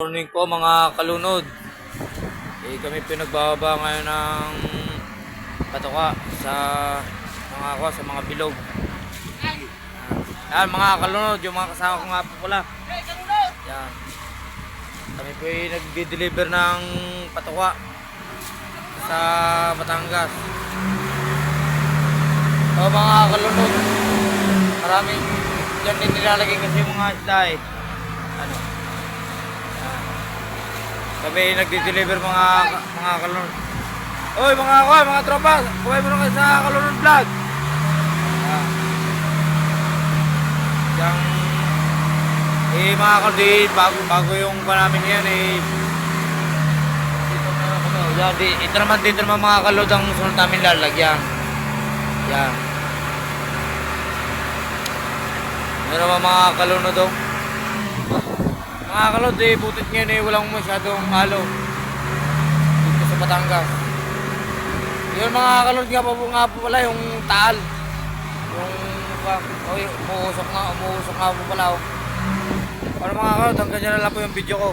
Morning po mga kalunod. Kami pinagbababa ngayon ng patoka sa mga bilog. Yan mga kalunod, yung mga kasama ko nga po pala. Yan. Kami po ay nagde-deliver ng patoka sa Batangas. O mga kalunod, maraming dyan din nilalagay kasi yung mga isda eh. Ano? Kami nagde-deliver mga kalunod. Oy mga tropa, kuhay mo na sa Kalunod Vlog. Yang mga kalunod, bago yung namin yan dito na ano, yan, dito naman mga kalunod ang sunod namin lalagyan. Yan. Meron naman mga kalunod oh. Mga kalod, butit ngayon walang masyadong halo dito sa Batangas. Yun mga kalod nga po pala yung taal. Umuusok nga po pala. Para mga kalod, hanggang dyan na lang po yung video ko.